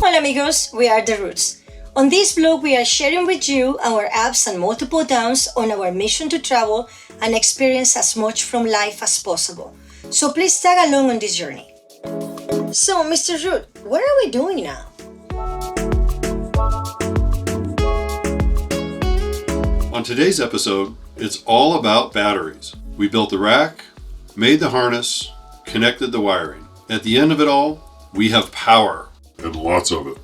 Hola amigos, we are The Roots. On this vlog, we are sharing with you our ups and multiple downs on our mission to travel and experience as much from life as possible. So please tag along on this journey. So, Mr. Root, what are we doing now? On today's episode, it's all about batteries. We built the rack, made the harness, connected the wiring. At the end of it all, we have power. And lots of it.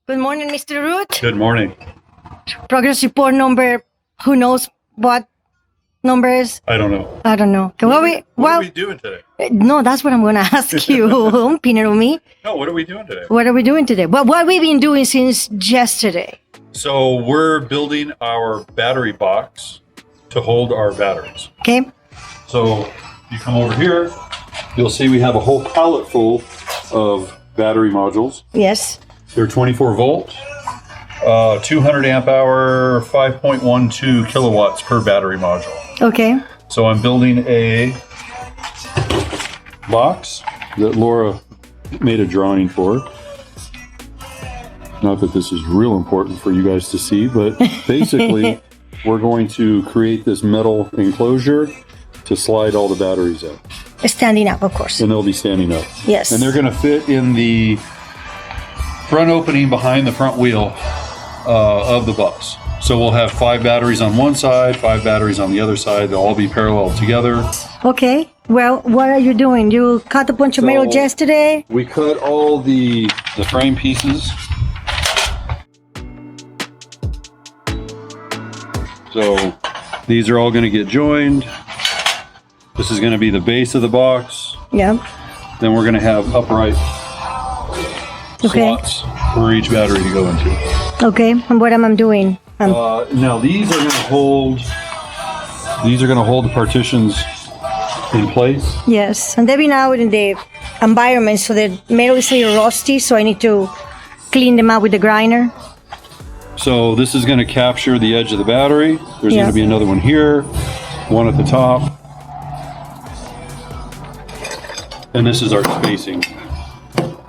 Good morning, Mr. Root. Good morning. Progress report number, who knows what number is? I don't know. I don't know. What are we doing today? No, that's what I'm going to ask you. Don't pin it on me. No, what are we doing today? What are we doing today? What have we been doing since yesterday? So we're building our battery box to hold our batteries. Okay. So you come over here, you'll see we have a whole pallet full of battery modules. Yes. They're 24 volt, 200 amp hour, 5.12 kilowatts per battery module. Okay. So I'm building a box that Laura made a drawing for. Not that this is real important for you guys to see, but basically we're going to create this metal enclosure to slide all the batteries out. Standing up, of course. And they'll be standing up. Yes. And they're going to fit in the front opening behind the front wheel of the bus. So we'll have 5 batteries on one side, 5 batteries on the other side. They'll all be parallel together. Okay. Well, what are you doing? You cut a bunch of metal yesterday? We cut all the frame pieces. So these are all going to get joined. This is going to be the base of the box. Yeah. Then we're going to have upright slots for each battery to go into. Okay, and what am I doing? Now these are going to hold. These are going to hold the partitions in place. Yes, and they've been out in the environment, so the metal is a little rusty. So I need to clean them out with the grinder. So this is going to capture the edge of the battery. There's going to be another one here, one at the top, and this is our spacing.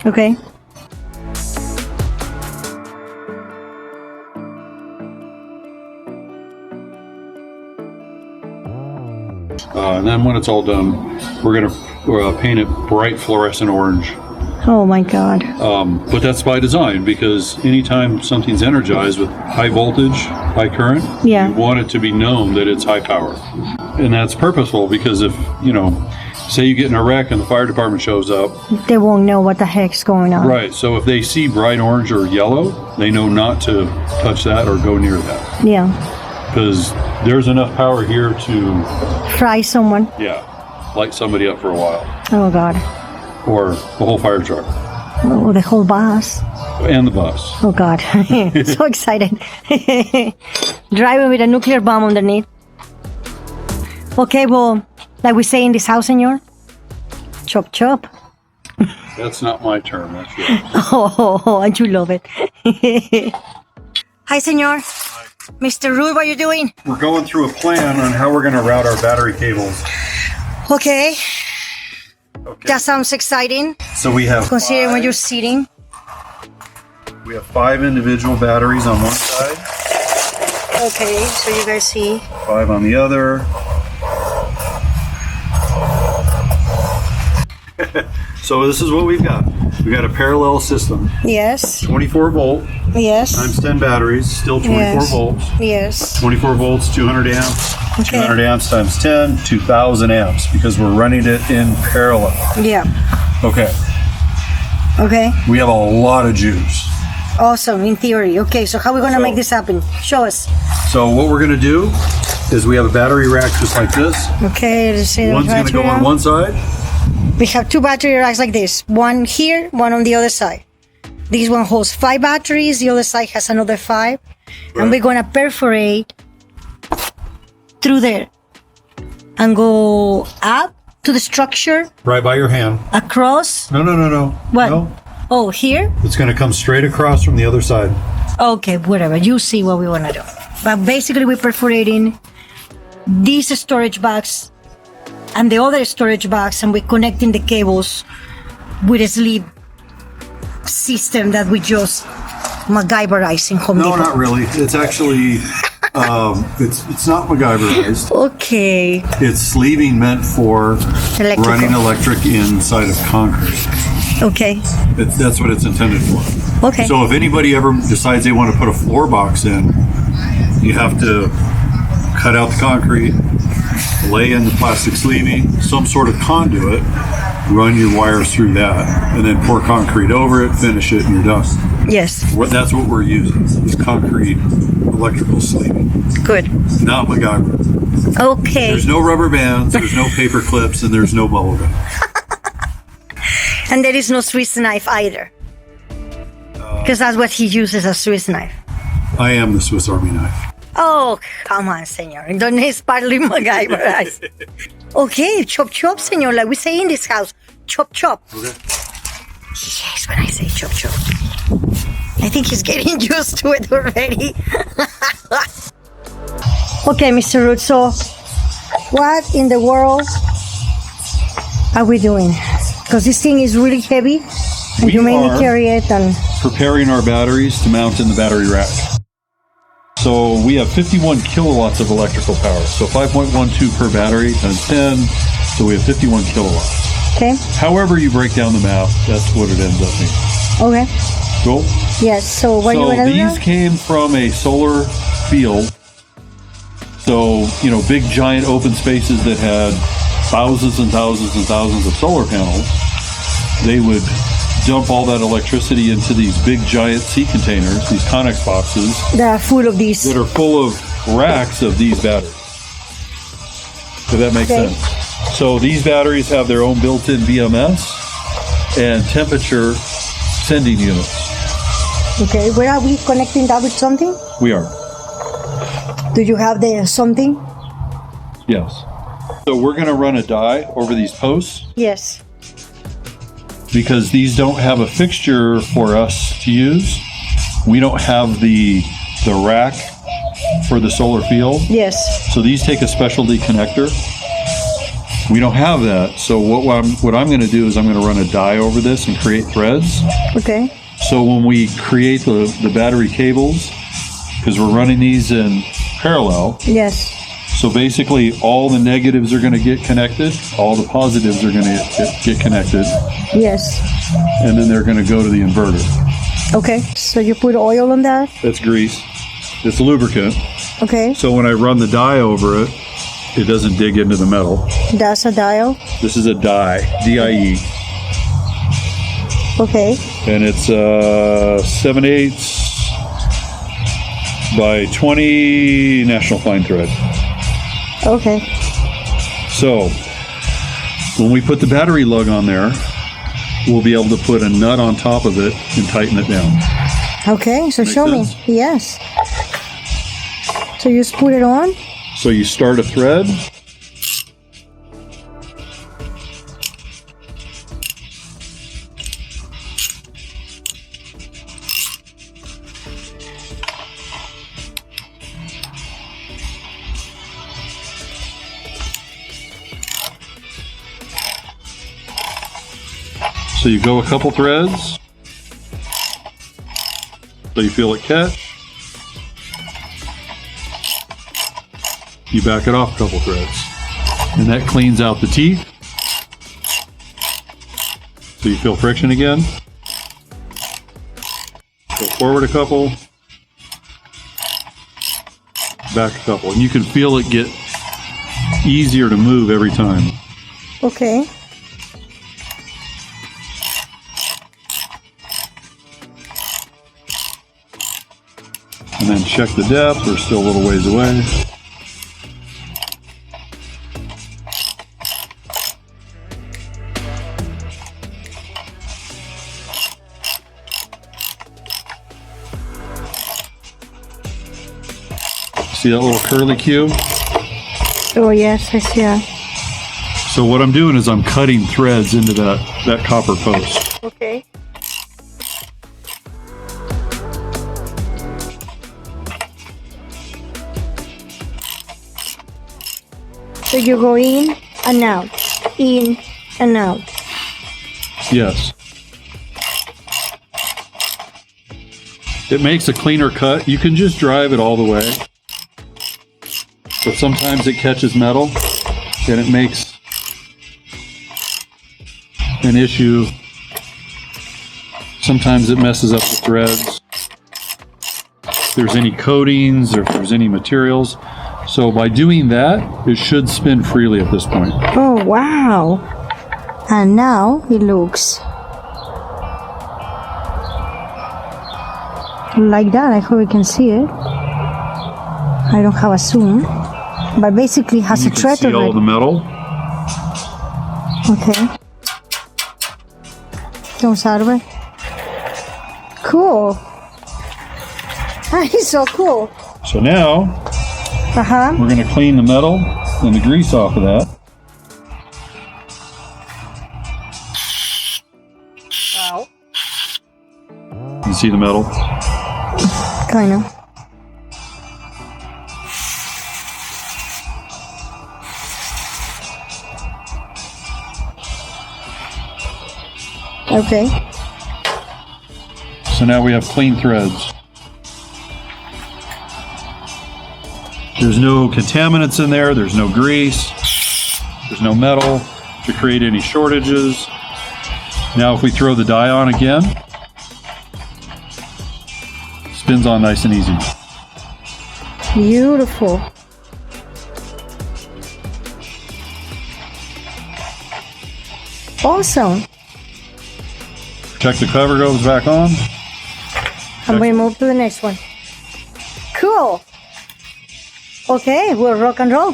Okay. And then when it's all done, we're going to paint it bright fluorescent orange. Oh my God. But that's by design, because anytime something's energized with high voltage, high current, you want it to be known that it's high power. And that's purposeful, because if, say you get in a wreck and the fire department shows up, they won't know what the heck's going on. Right. So if they see bright orange or yellow, they know not to touch that or go near that. Yeah. Because there's enough power here to fry someone. Light somebody up for a while. Oh God. Or the whole fire truck. Oh, the whole bus. And the bus. Oh God. So excited. Driving with a nuclear bomb underneath. Okay, well, like we say in this house, senor, chop chop. That's not my term, that's yours. Oh, and you love it. Hi, senor. Mr. Root, what are you doing? We're going through a plan on how we're going to route our battery cables. Okay. That sounds exciting. So we have considering when you're sitting. We have 5 individual batteries on one side. Okay, so you guys see. 5 on the other. So this is what we've got. We got a parallel system. Yes. 24 volt. Yes. Times 10 batteries, still 24 volts. Yes. 24 volts, 200 amps. Okay. 200 amps times 10, 2,000 amps, because we're running it in parallel. Yeah. Okay. Okay. We have a lot of juice. Awesome, in theory. Okay, so how are we going to make this happen? Show us. So what we're going to do is we have a battery rack just like this. Okay, let's see. One's going to go on one side. We have 2 battery racks like this. One here, one on the other side. This one holds 5 batteries. The other side has another 5. Right. And we're going to perforate through there and go up to the structure. Right by your hand. Across. No. What? No. Oh, here? It's going to come straight across from the other side. Okay, whatever. You see what we want to do. But basically, we're perforating these storage box and the other storage box, and we're connecting the cables with a sleeve system that we just MacGyverized in Home Depot. No, not really. It's actually, it's not MacGyverized. Okay. It's sleeving meant for running electric inside of concrete. Okay. That's what it's intended for. Okay. So if anybody ever decides they want to put a floor box in, you have to cut out the concrete, lay in the plastic sleeving, some sort of conduit, run your wires through that, and then pour concrete over it, finish it, and you're done. Yes. That's what we're using, is concrete electrical sleeving. Good. Not MacGyver. Okay. There's no rubber bands, there's no paper clips, and there's no bubble gum. And there is no Swiss knife either. Because that's what he uses, a Swiss knife. I am the Swiss Army knife. Oh, come on, senor. Don't is partly MacGyver. Okay, chop chop, senor. Like we say in this house, chop chop. Okay. Yes, when I say chop chop. I think he's getting used to it already. Okay, Mr. Root, so what in the world are we doing? Because this thing is really heavy, and you made me carry it. And preparing our batteries to mount in the battery rack. So we have 51 kilowatts of electrical power. So 5.12 per battery times 10. So we have 51 kilowatts. Okay. However you break down the math, that's what it ends up being. Okay. Cool? Yes. So what are you going to do now? These came from a solar field. So, big giant open spaces that had thousands and thousands and thousands of solar panels. They would dump all that electricity into these big giant sea containers, these Connex boxes. That are full of these. That are full of racks of these batteries. If that makes sense. So these batteries have their own built-in BMS and temperature sending units. Okay, where are we connecting that with something? We are. Do you have the something? Yes. So we're going to run a die over these posts. Yes. Because these don't have a fixture for us to use. We don't have the rack for the solar field. Yes. So these take a specialty connector. We don't have that. So what I'm going to do is I'm going to run a die over this and create threads. Okay. So when we create the battery cables, because we're running these in parallel. Yes. So basically all the negatives are going to get connected, all the positives are going to get connected. Yes. And then they're going to go to the inverter. Okay. So you put oil on that? That's grease. It's lubricant. Okay. So when I run the die over it, it doesn't dig into the metal. That's a dial? This is a die, D-I-E. Okay. And it's 7/8 by 20 National Fine Thread. Okay. So when we put the battery lug on there, we'll be able to put a nut on top of it and tighten it down. Okay, so show me. Yes. So you just put it on? So you start a thread. So you go a couple threads, so you feel it catch. You back it off a couple threads, and that cleans out the teeth. So you feel friction again. Go forward a couple, back a couple, and you can feel it get easier to move every time. Okay. And then check the depth, we're still a little ways away. See that little curly cue? Oh yes, I see that. So what I'm doing is I'm cutting threads into that copper post. Okay. So you go in and out, in and out. Yes. It makes a cleaner cut. You can just drive it all the way. But sometimes it catches metal and it makes an issue. Sometimes it messes up the threads. If there's any coatings or if there's any materials. So by doing that, it should spin freely at this point. Oh, wow. And now it looks like that. I hope you can see it. I don't have a zoom, but basically has a thread see all the metal. Okay. Comes out of it. Cool. That is so cool. So now, we're going to clean the metal and the grease off of that. Wow. You see the metal? Kind of. Okay. So now we have clean threads. There's no contaminants in there, there's no grease, there's no metal to create any shortages. Now if we throw the die on again, spins on nice and easy. Beautiful. Awesome. Check the cover goes back on. I'm going to move to the next one. Cool. Okay, we'll rock and roll.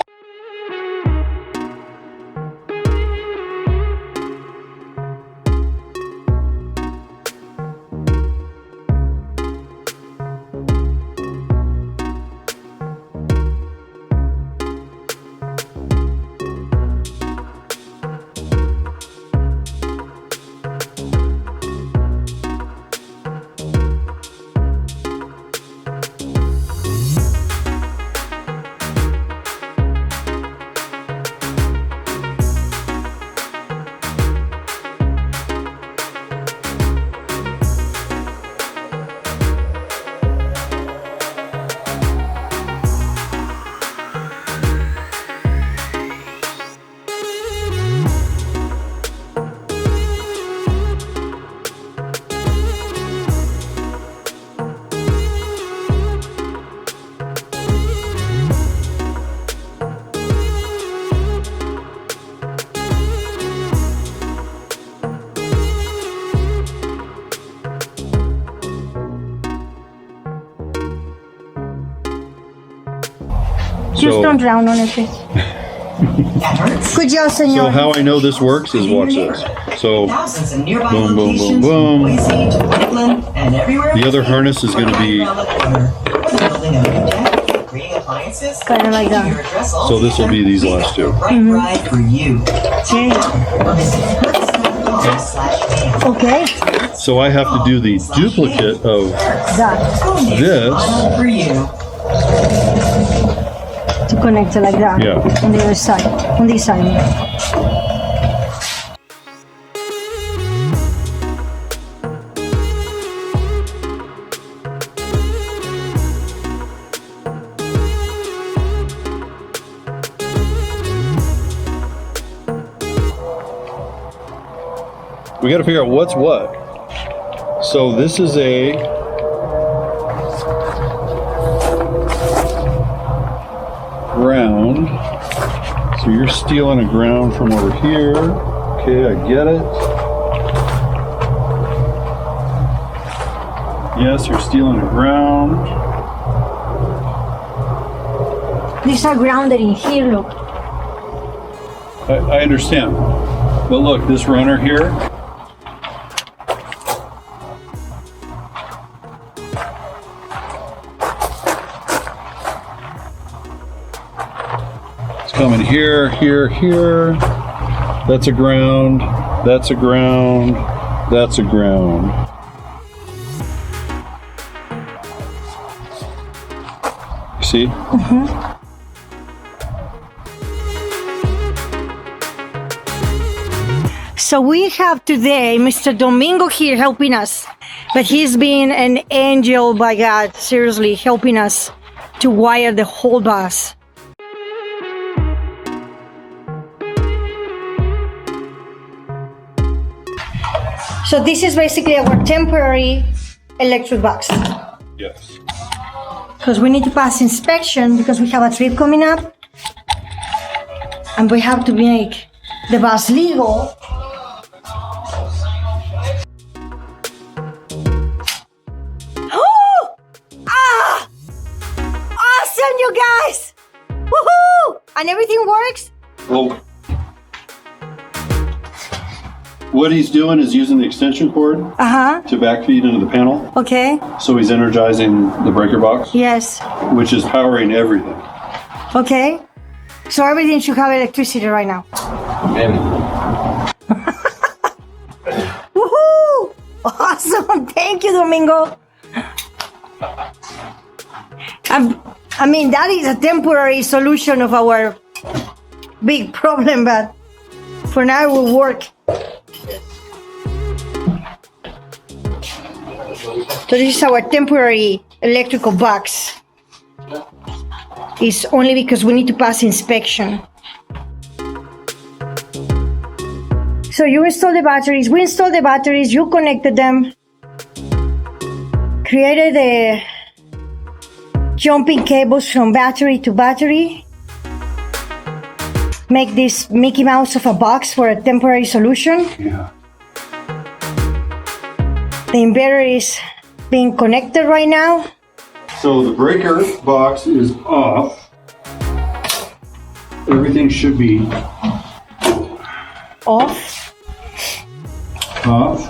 Just don't drown on it, please. Good job, senor. So how I know this works is watch this. So boom, boom, boom, boom. The other harness is going to be kind of like that. So this will be these last two. Okay. So I have to do the duplicate of this. To connect it like that. Yeah. On the other side. On this side. We got to figure out what's what. So this is a ground. So you're stealing a ground from over here. Okay, I get it. Yes, you're stealing a ground. These are grounded in here, look. I understand. But look, this runner here, it's coming here, here, here. That's a ground, that's a ground, that's a ground. See? Mm-hmm. So we have today Mr. Domingo here helping us, but he's been an angel by God, seriously, helping us to wire the whole bus. So this is basically our temporary electric box. Yes. Because we need to pass inspection because we have a trip coming up and we have to make the bus legal. Oh! Ah! Awesome, you guys! Woohoo! And everything works? Well, what he's doing is using the extension cord to backfeed into the panel. Okay. So he's energizing the breaker box. Yes. Which is powering everything. Okay. So everything should have electricity right now. Woohoo! Awesome! Thank you, Domingo. I mean, that is a temporary solution of our big problem, but for now it will work. So this is our temporary electrical box. It's only because we need to pass inspection. So you install the batteries, we installed the batteries, you connected them, created the jumping cables from battery to battery, make this Mickey Mouse of a box for a temporary solution. Yeah. The inverter is being connected right now. So the breaker box is off. Everything should be Off. off.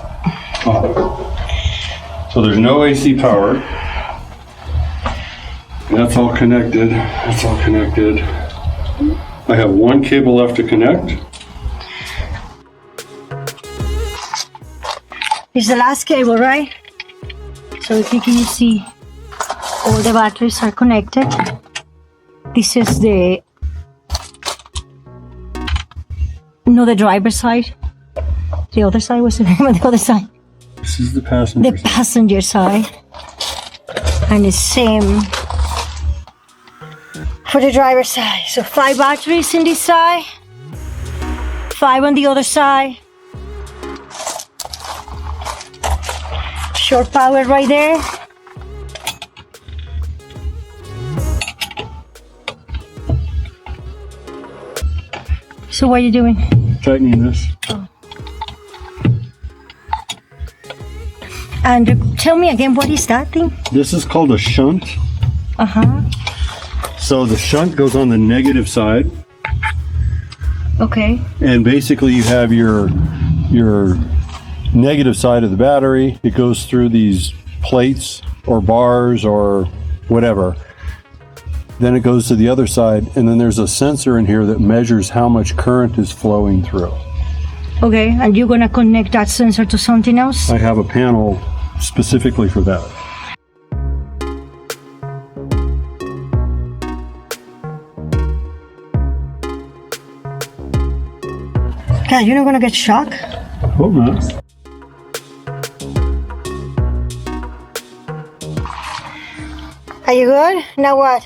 So there's no AC power. That's all connected. That's all connected. I have one cable left to connect. It's the last cable, right? So if you can see, all the batteries are connected. This is the driver's side. The other side, what's the name of the other side? This is the passenger The passenger side. And the same for the driver's side. So 5 batteries in this side, 5 on the other side. Short power right there. So what are you doing? Tightening this. Oh. And tell me again, what is that thing? This is called a shunt. So the shunt goes on the negative side. Okay. And basically you have your negative side of the battery. It goes through these plates or bars or whatever. Then it goes to the other side, and then there's a sensor in here that measures how much current is flowing through. Okay, and you're gonna connect that sensor to something else? I have a panel specifically for that. God, you're not gonna get shocked? Hope not. Are you good? Now what?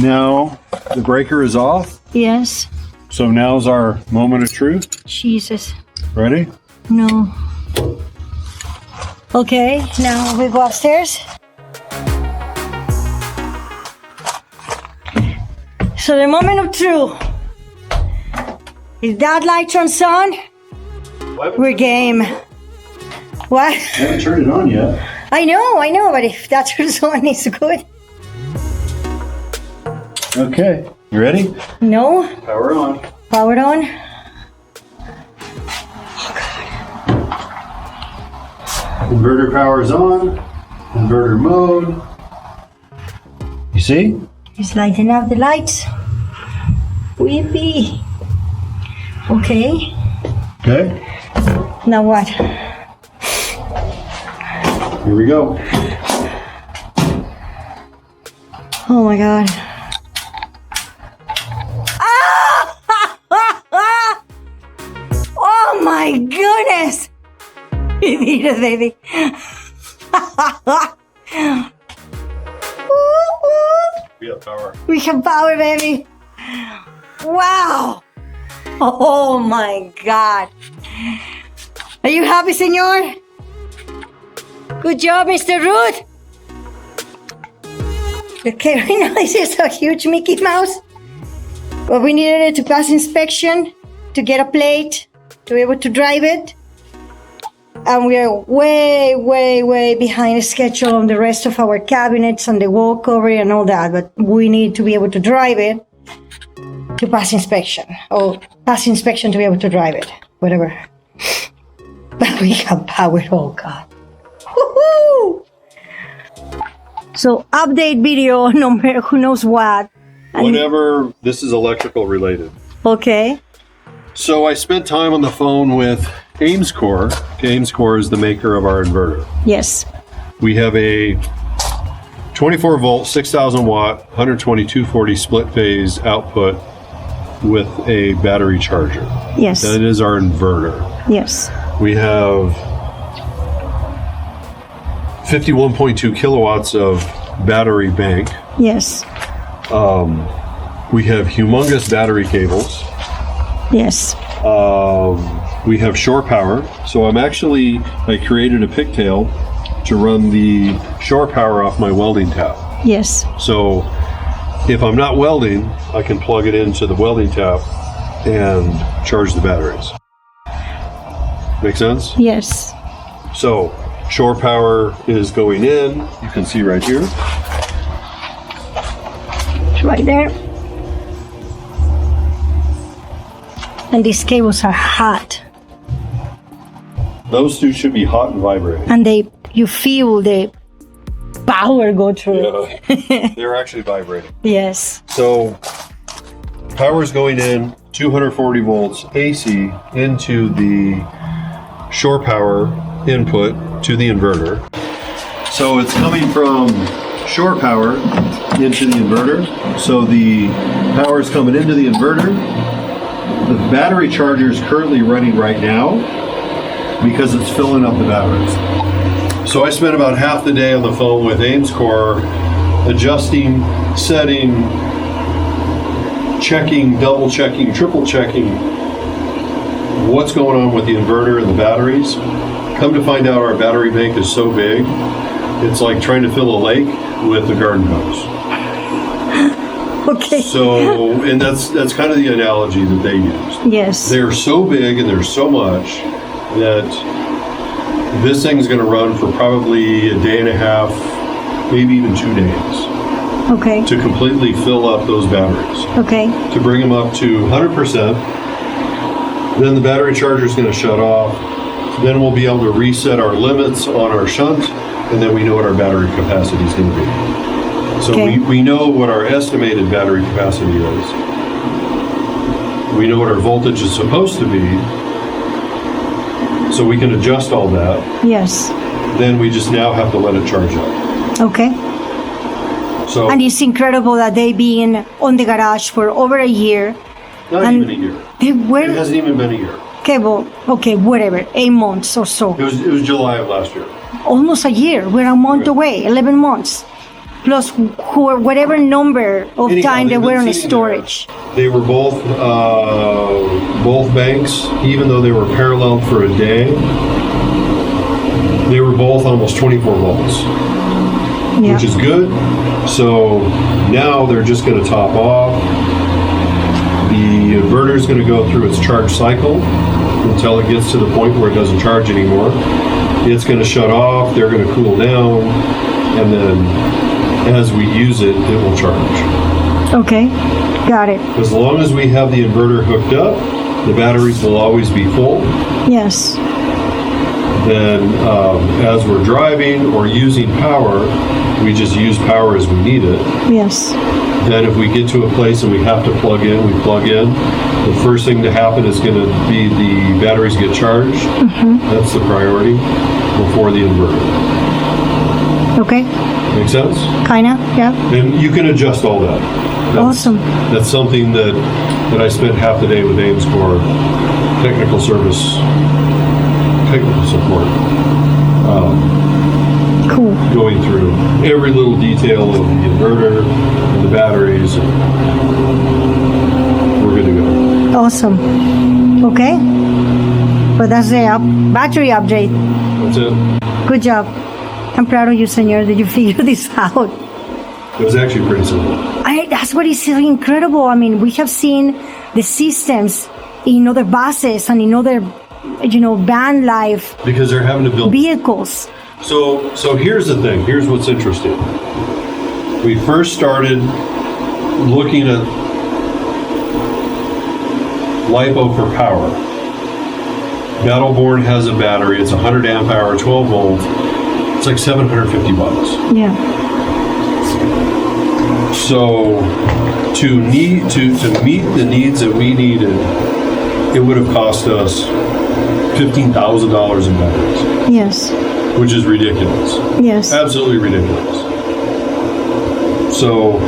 Now the breaker is off. Yes. So now's our moment of truth. Jesus. Ready? No. Okay, now we go upstairs. So the moment of truth. If that light turns on, we're game. What? I haven't turned it on yet. I know, but if that turns on, it's good. Okay, you ready? No. Power on. Power on. Inverter power is on. Inverter mode. You see? It's lighting up the lights. Weepy. Okay. Okay. Now what? Here we go. Oh my God. Oh my goodness. We need it, baby. We have power. We have power, baby. Wow. Oh my God. Are you happy, senor? Good job, Mr. Root. Okay, right now this is a huge Mickey Mouse. But we needed it to pass inspection, to get a plate, to be able to drive it. And we are way, way, way behind schedule on the rest of our cabinets and the walkover and all that. But we need to be able to drive it to pass inspection. Or pass inspection to be able to drive it. Whatever. But we have power, oh God. Woohoo! So update video number who knows what. Whatever, this is electrical related. Okay. So I spent time on the phone with AimsCore. AimsCore is the maker of our inverter. Yes. We have a 24 volt, 6,000 watt, 120 240 split phase output with a battery charger. Yes. That is our inverter. Yes. We have 51.2 kilowatts of battery bank. Yes. We have humongous battery cables. Yes. We have shore power. So I created a pigtail to run the shore power off my welding tap. Yes. So if I'm not welding, I can plug it into the welding tap and charge the batteries. Make sense? Yes. So shore power is going in. You can see right here. It's right there. And these cables are hot. Those two should be hot and vibrating. And you feel the power go through. Yeah. They're actually vibrating. Yes. So power is going in 240 volts AC into the shore power input to the inverter. So it's coming from shore power into the inverter. So the power is coming into the inverter. The battery charger is currently running right now because it's filling up the batteries. So I spent about half the day on the phone with AimsCore, adjusting, setting, checking, double checking, triple checking what's going on with the inverter and the batteries. Come to find out, our battery bank is so big, it's like trying to fill a lake with a garden hose. Okay. So, and that's kind of the analogy that they used. Yes. They're so big and there's so much that this thing's going to run for probably a day and a half, maybe even 2 days. Okay. To completely fill up those batteries. Okay. To bring them up to 100%. Then the battery charger is going to shut off. Then we'll be able to reset our limits on our shunt, and then we know what our battery capacity is going to be. So we know what our estimated battery capacity is. We know what our voltage is supposed to be. So we can adjust all that. Yes. Then we just now have to let it charge up. Okay. So, and it's incredible that they've been on the garage for over a year. Not even a year. It hasn't even been a year. Okay, well, okay, whatever, 8 months or so. It was July of last year. Almost a year. We're a month away, 11 months. Plus whatever number of time they were on storage. They were both banks, even though they were paralleled for a day, they were both almost 24 volts, which is good. So now they're just going to top off. The inverter is going to go through its charge cycle until it gets to the point where it doesn't charge anymore. It's going to shut off, they're going to cool down, and then as we use it, it will charge. Okay, got it. As long as we have the inverter hooked up, the batteries will always be full. Yes. Then as we're driving or using power, we just use power as we need it. Yes. Then if we get to a place and we have to plug in, we plug in. The first thing to happen is going to be the batteries get charged. That's the priority before the inverter. Okay. Make sense? Kinda, yeah. And you can adjust all that. Awesome. That's something that I spent half the day with Ames for technical support. Cool. Going through every little detail of the inverter and the batteries, and we're good to go. Awesome. Okay. But that's the battery update. That's it. Good job. I'm proud of you, senor, that you figured this out. It was actually pretty simple. That's what is so incredible. I mean, we have seen the systems in other buses and in other, van life. Because they're having to build vehicles. So here's the thing. Here's what's interesting. We first started looking at LiPo for power. Battleborn has a battery. It's 100 amp hour, 12 volt. It's like $750. Yeah. So to meet the needs that we needed, it would have cost us $15,000 in batteries. Yes. Which is ridiculous. Yes. Absolutely ridiculous. So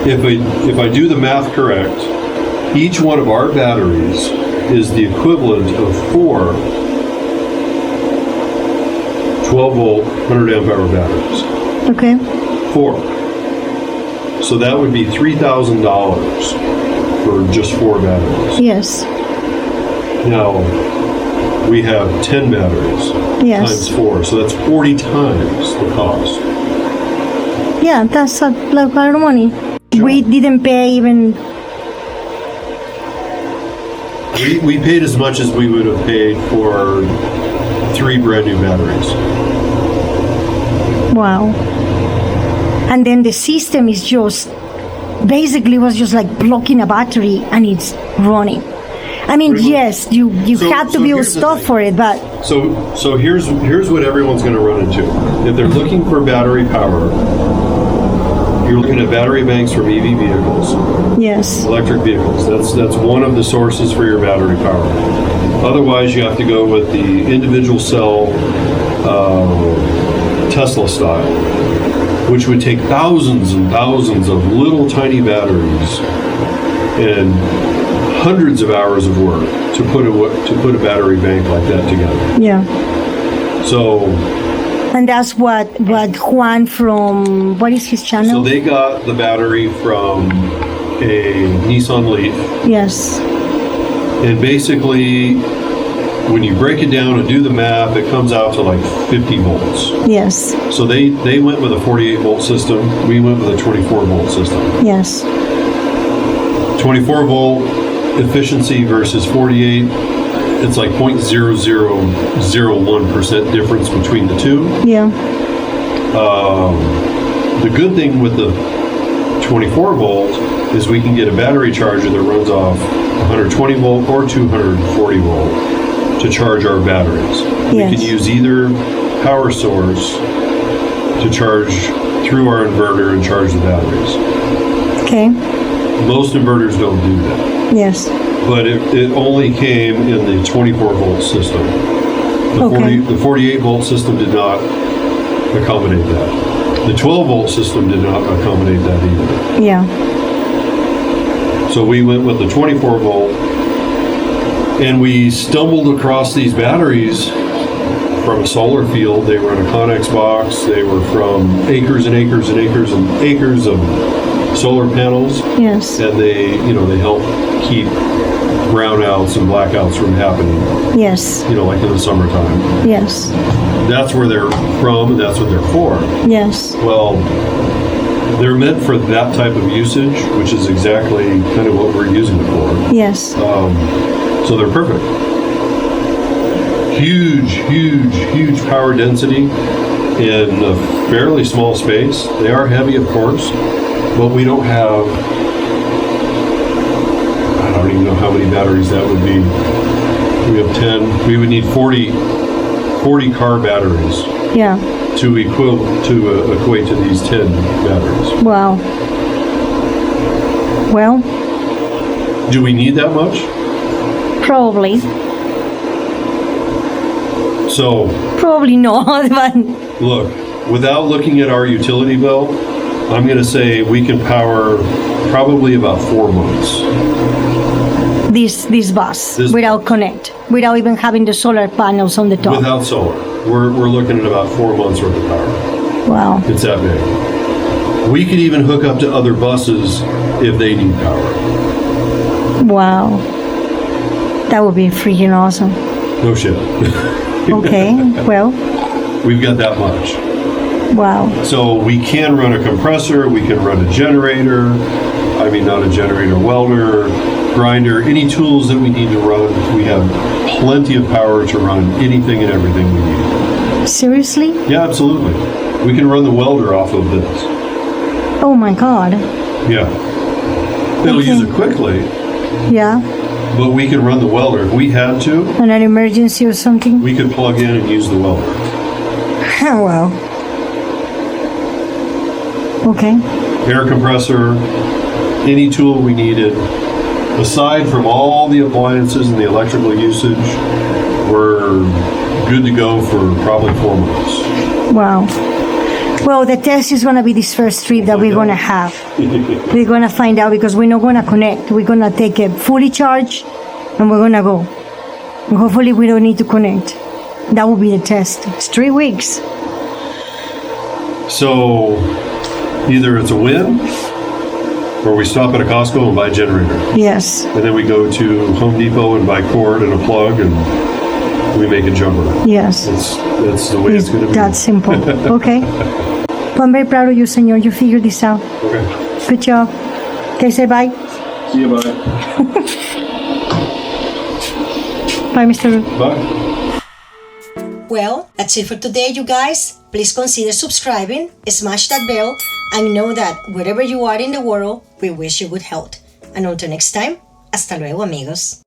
if I do the math correct, each one of our batteries is the equivalent of 4 12-volt, 100 amp hour batteries. Okay. 4. So that would be $3,000 for just 4 batteries. Yes. Now, we have 10 batteries times 4, so that's 40 times the cost. Yeah, that's a lot of money. Sure. We didn't pay even... We paid as much as we would have paid for 3 brand new batteries. Wow. And then the system is basically was just like blocking a battery and it's running. I mean, yes, you have to build stuff for it, but... So here's what everyone's going to run into. If they're looking for battery power, you're looking at battery banks from EV vehicles. Yes. Electric vehicles. That's one of the sources for your battery power. Otherwise, you have to go with the individual cell Tesla style, which would take thousands and thousands of little tiny batteries and hundreds of hours of work to put a battery bank like that together. Yeah. So. And that's what Juan from, what is his channel? So they got the battery from a Nissan Leaf. Yes. And basically, when you break it down and do the math, it comes out to like 50 volts. Yes. So they went with a 48 volt system. We went with a 24 volt system. Yes. 24 volt efficiency versus 48. It's like 0.0001% difference between the two. Yeah. The good thing with the 24 volt is we can get a battery charger that runs off 120 volt or 240 volt to charge our batteries. Yes. We can use either power source to charge through our inverter and charge the batteries. Okay. Most inverters don't do that. Yes. But it only came in the 24 volt system. The 48 volt system did not accommodate that. The 12 volt system did not accommodate that either. Yeah. So we went with the 24 volt, and we stumbled across these batteries from a solar field. They were in a Connex box. They were from acres and acres and acres and acres of solar panels. Yes. And they help keep brownouts and blackouts from happening. Yes. Like in the summertime. Yes. That's where they're from, and that's what they're for. Yes. Well, they're meant for that type of usage, which is exactly kind of what we're using it for. Yes. So they're perfect. Huge power density in a fairly small space. They are heavy, of course, but we don't have how many batteries that would be. We have 10. We would need 40 car batteries. Yeah. To equate to these 10 batteries. Wow. Well. Do we need that much? Probably. So. Probably not, but. Look, without looking at our utility bill, I'm going to say we can power probably about 4 months. This bus without connect, without even having the solar panels on the top. Without solar, we're looking at about 4 months worth of power. Wow. It's that big. We could even hook up to other buses if they need power. Wow. That would be freaking awesome. No shit. Okay, well. We've got that much. Wow. So we can run a compressor, we can run a generator, I mean not a generator, welder, grinder, any tools that we need to run. We have plenty of power to run anything and everything we need. Seriously? Yeah, absolutely. We can run the welder off of this. Oh my God. Yeah. It'll use it quickly. Yeah. But we can run the welder. If we had to. In an emergency or something? We could plug in and use the welder. Oh, wow. Okay. Air compressor, any tool we needed. Aside from all the appliances and the electrical usage, we're good to go for probably 4 months. Wow. Well, the test is going to be this first trip that we're going to have. We're going to find out because we're not going to connect. We're going to take it fully charged and we're going to go. And hopefully we don't need to connect. That will be the test. It's 3 weeks. So either it's a win or we stop at a Costco and buy a generator. Yes. And then we go to Home Depot and buy cord and a plug and we make a jumper. Yes. That's the way it's going to be. That's simple. Okay. Well, I'm very proud of you, senor. You figured this out. Okay. Good job. Okay, say bye. See you, bye. Bye, Mr. Root. Bye. Well, that's it for today, you guys. Please consider subscribing, smash that bell, and know that wherever you are in the world, we wish you good health. And until next time, hasta luego, amigos.